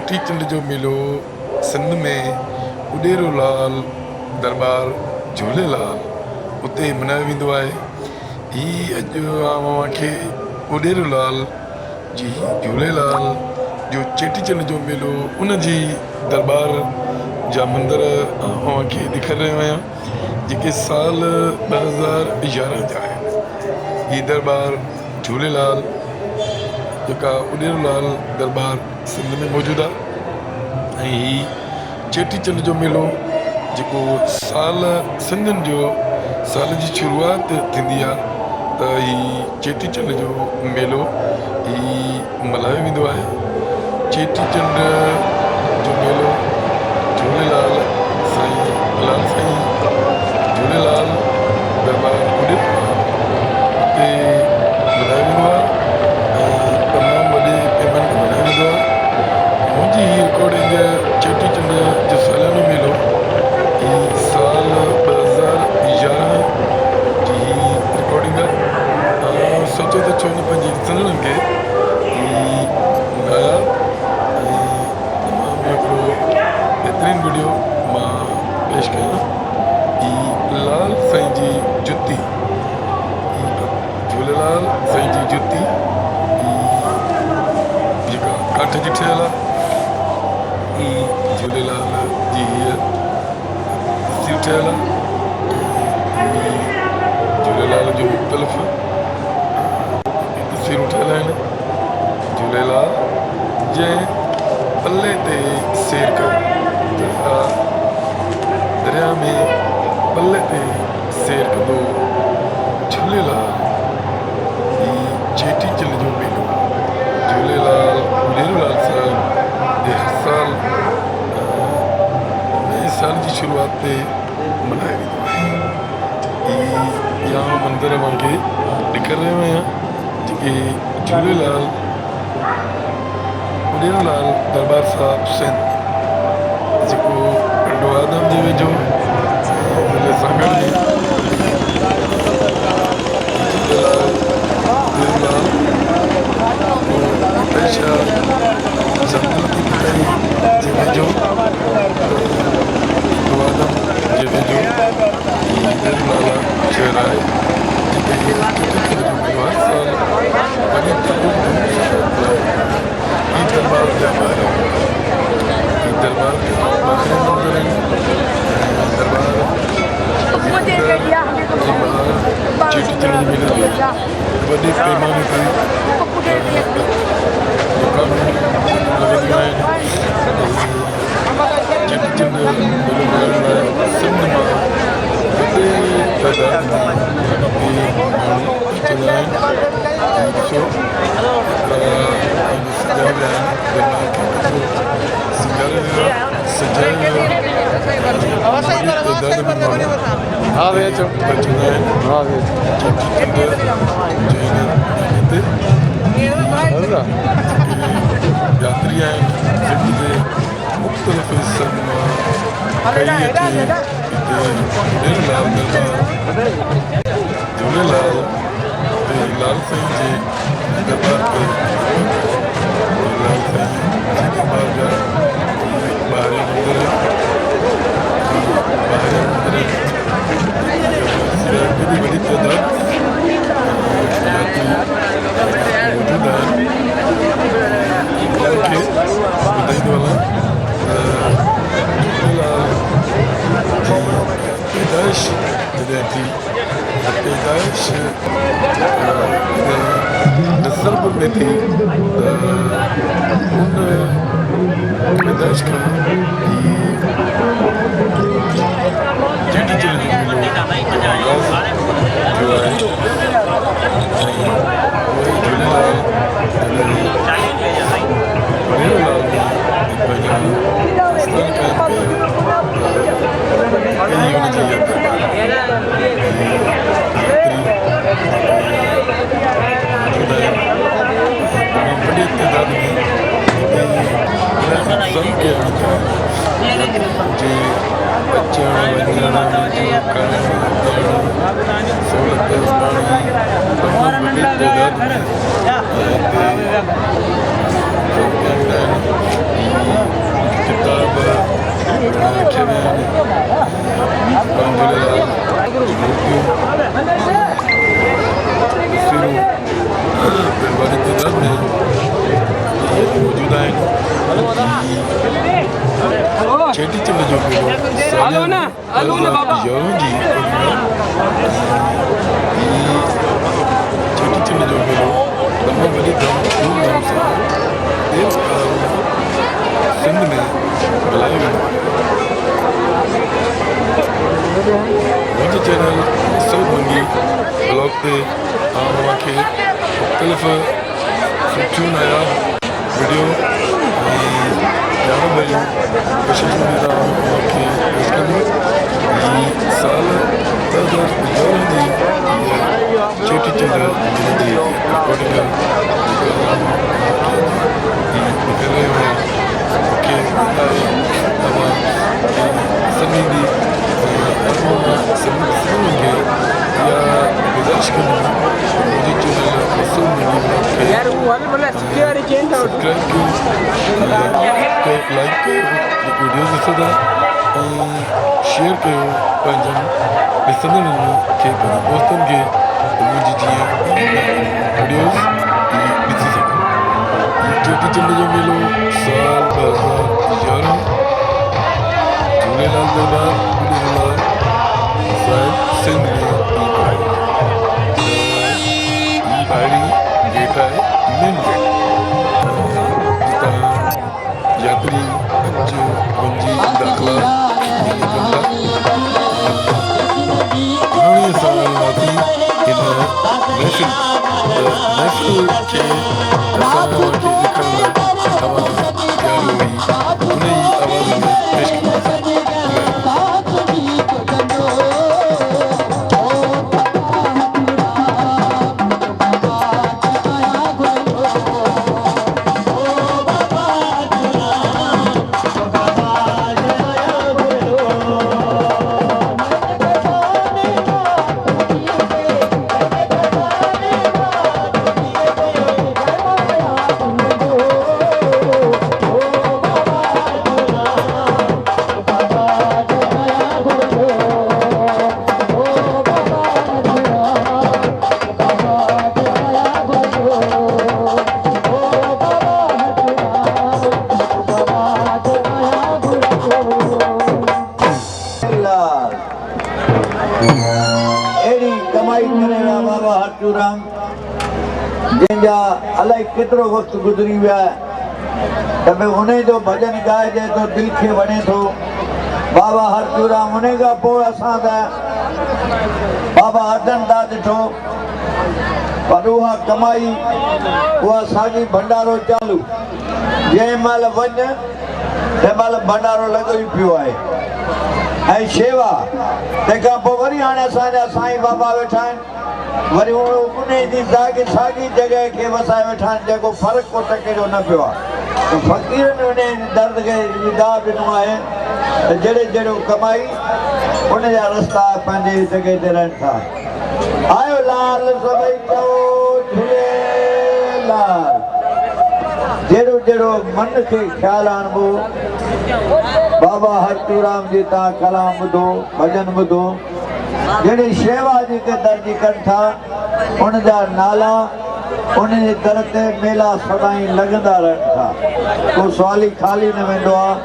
चेटीचंड जो मेलो सिंध में उॾेरोलाल दरबार झूलेलाल उते मल्हायो वेंदो आहे। हीअ अॼु अव्हांखे उॾेरोलाल जी झूलेलाल जो चेटीचंड जो मेलो उन जी दरबार जा मंदर अव्हांखे ॾेखारे रहियो आहियां जेके साल 2011 जा आहिनि। हीअ दरबार झूलेलाल जेका उॾेरोलाल दरबार सिंध में मौजूदु आहे ऐं हीअ चेटीचंड जो मेलो जेको साल सिंधियुनि जो साल जी शुरूआति थींदी आहे त हीअ चेटीचंड जो मेलो हीअ मल्हायो वेंदो आहे। चेटीचंड जो मेलो झूलेलाल साईं लाल साईं झूलेलाल दरबार उॾेरोलाल उते मल्हायो वेंदो आहे ऐं तमामु वॾे पैमाने ते मल्हायो वेंदो आहे। मुंहिंजी हीअ रिकॉर्डिंग चेटीचंड जो सालियानो मेलो हीअ साल 2011 जी रिकॉर्डिंग आहे। सोचो त छो न पंहिंजे ॾिसंदड़नि खे ॻाया ऐं तमामु हिकिड़ो बहितरीनु वीडियो मां पेश कयां। हीअ लाल साईं जी जुती, झूलेलाल साईं जी जुती जेका काठ जी ठहियल आहे, हीअ झूलेलाल जी हीअ तस्वीर ठहियल आहे। झूलेलाल जो मुख़्तलिफ़ तस्वीरूं ठहियल आहिनि। झूलेलाल जंहिं पल्ले ते सैर कयो, दरिया में पल्ले ते सैर कंदो झूलेलाल। हीअ चेटीचंड जो मेलो झूलेलाल उॾेरोलाल साहिब जे हर साल नए साल जी शुरूआति ते मल्हायो वेंदो आहे। इहा मंदर वांगुरु ॾेखारे रहियो आहियां जेके झूलेलाल उॾेरोलाल दरबार साहिब सिंध जेको कंडो आदम जे वेझो हुन सां गॾु झूलेलाल उॾेरोलाल पेशा जंगल की पिटाई जे वेझो कंडो आदम जे वेझो उॾेरोलाल शहर आहे जिते चेटीचंड जो मेलो हर साल वॾी धूम सां हीअ दरबार जा ॿाहिरि हीअ दरबार जा ॿाहिरि मंदर आहिनि। दरबार चेटीचंड जे मेले ते वॾे पैमाने ते दुकानूं लॻंदियूं आहिनि। चेटीचंड मेलो मल्हाइण लाइ सिंध मां वॾे तइदाद में माण्हू अचंदा आहिनि। ॾिसो यात्री आहिनि सिंध जे मुख़्तलिफ़ हिसनि मां कई अची हिते उॾेरोलाल दरबार झूलेलाल ते लाल साईं जे दरबार ते लाल साईं जे दरबार जा ॿाहिरि मंदर वॾी वॾी तइदाद यात्री मौजूदु आहिनि। उन्हनि खे ॿुधाईंदो हलां त झूलेलाल जी पैदाइश जॾहिं थी पैदाइश नसब में थी त उन पैदाइश खां चेटीचंड जो मेलो आगाज़ थियो आहे ऐं उहे झूलेलाल उॾेरोलाल पंहिंजा आस्थान क़ाइमु कई हुनजी मौजूदु आहिनि। तमामु वॾी तइदाद में इंतज़ाम कया वेंदा आहिनि। के मुख्तलिफ सुठियूं नायाब वीडियो प्यारो भरियूं कोशिशूं खे पेश कंदुमि। साल 2011 जी चेटी चंड जी रिकॉर्डिंग मूंखे सभिनी खे गुज़ारिश कंदुमि मुंहिंजे चैनल सब्सक्राइब कयो, लाइक कयो, वीडियो ॾिसो था ऐं शेयर कयो पंहिंजनि ॾिसंदड़नि खे, पंहिंजनि दोस्तनि खे, मुंहिंजी जीअं वीडियोज़ ॾिसी सघनि। चेटीचंड जो मेलो साल 2011 झूलेलाल दरबार साहिब सिंध में भाड़ी गेट आहे मेन गेट, जितां यात्री अचु वञी दाख़िला कंदा। 19 साल वाती हिन महफ़िल खे असां वटि लिखण लाइ तव्हां तयार हुई उन जी आवाज़ में पेश कंदासीं। अहिड़ी कमाई करे विया बाबा हरचूराम, जंहिंजा अलाए केतिरो वक़्तु गुज़री विया त भई उन जो भॼन ॻाइजे थो, दिलि खे वणे थो। बाबा हरचूराम उन खां पोइ असां त बाबा अर्धन था ॾिठो, पर उहा कमाई उहा साॻी भंडारो चालू, जंहिं महिल वञ तंहिं महिल भंडारो लॻो ई पियो आहे। ऐं शेवा तंहिंखां पोइ वरी हाणे असांजा साईं बाबा वेठा आहिनि, वरी उन जी साॻी जॻह खे वसाए वेठा आहिनि, जेको फ़र्क़ु को टके जो न पियो आहे। फ़क़ीरनि उन दर्द खे दा ॾिनो आहे त जहिड़े जहिड़ो कमाई उन जा रस्ता पंहिंजे जॻह ते रहनि था। आयो लाल सभई चओ झूलेलाल। जहिड़ो जहिड़ो मन खे ख़्यालु आणिबो, बाबा हरचूराम जी तव्हां कलाम ॿुधो, भॼन ॿुधो, जहिड़ी शेवा जेके दर्जी कनि था उन जा नाला उन जे दर ते मेला सदाईं लॻंदा रहनि था। को सुवाली ख़ाली न वेंदो आहे।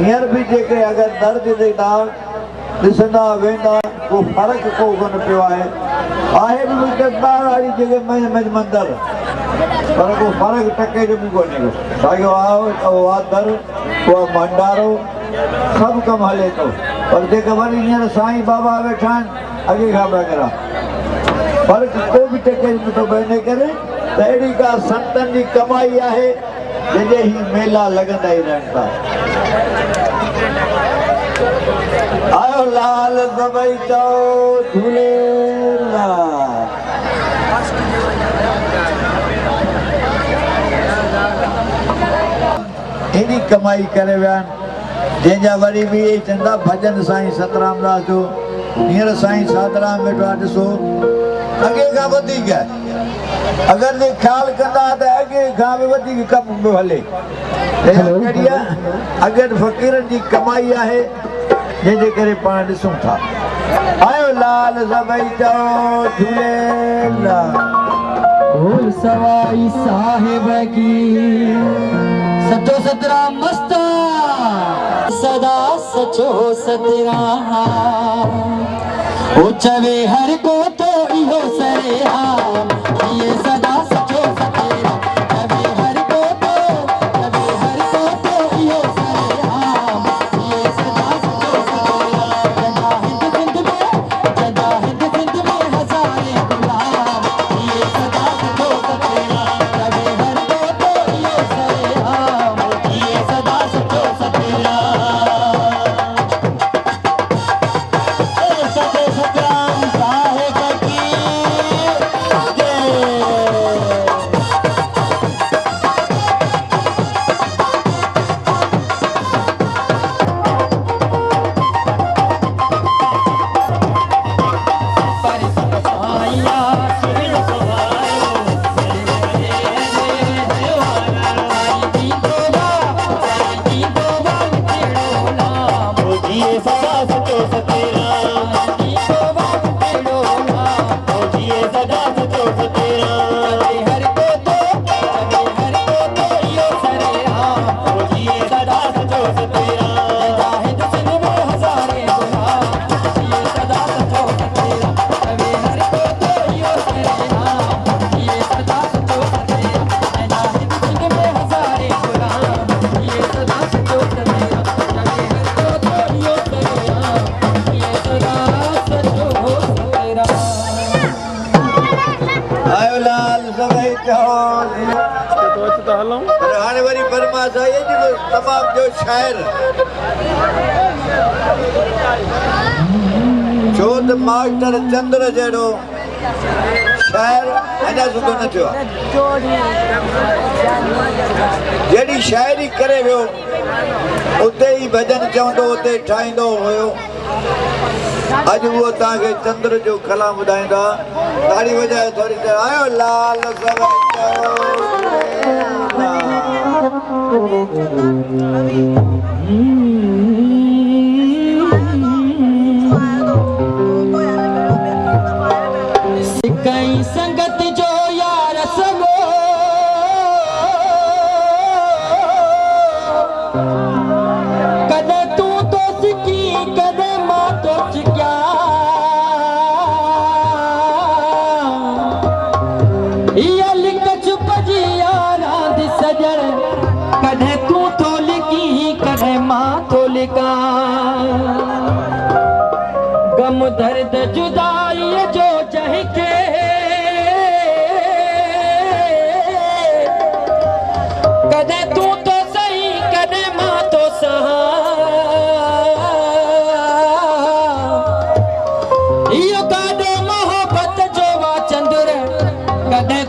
हींअर बि जेके अगरि दर्ज ॾींदा ॾिसंदा वेंदा को फ़र्क़ु को कोन पियो आहे। आहे बि ॿाहिरि वारी जॻह मंदर, पर को फ़र्क़ु टके जो बि कोन्हे को। साॻियो उहा दर उहा भंडारो सभु कमु हले थो, पर जेके वरी हींअर साईं बाबा वेठा आहिनि अॻे खां बग़ैर फ़र्क़ु को बि टके जो नथो पए। इन करे त अहिड़ी का संतनि जी कमाई आहे जंहिंजे ही मेला लॻंदा ई रहनि था। आयो लाल सभई चओ झूलेलाल। एॾी कमाई करे विया आहिनि, जंहिंजा वरी बि इहे चवनि था भॼन साईं सतराम दास जो। हींअर साईं साधराम वेठो आहे, ॾिसो अॻे खां वधीक अगरि जे ख़्यालु कंदा त अॻे खां बि वधीक कमु पियो हले। अगरि फ़क़ीरनि जी कमाई आहे जंहिंजे करे पाण ॾिसूं था। आयो लाल सभई चओ झूलेलाल। बोल सवाई साहिब की सचो सतराम मस्ता, सदा सचो सतराम। ओ चवे हर को तो इहो सरेआम, ये सदा सचो सतराम। चवे हर को तो इहो सरेआम, ये सदा सचो सतराम। जदा हिंद सिंध में हज़ारे गुलाम, ये आयो लाल सभई चओ तो अच त हलूं पर हाणे वरी फरमास आई है जो तमाम जो शायर छो त मास्टर चंद्र जहिड़ो शायर अञा सुठो न थियो आहे जहिड़ी शाइरी करे वियो उते ई भॼन चवंदो उते ठाहींदो हुयो अॼु उहो तव्हांखे चंद्र जो कलाम ॿुधाईंदा ताड़ी वॼाए थोरी देरि आयो लाल कई संगत जो यार सगो कदे तू तो सिकी कदे मां तो सिक्या ये लिख चुप जी यारा दी सजण कदे तू तो लिखी कदे मां तो लिखा गम दर्द जुदाई जो जह के कदे तू तो सही कदे मां तो सहा इयो कादो मोहब्बत जो वा चंद्र कदे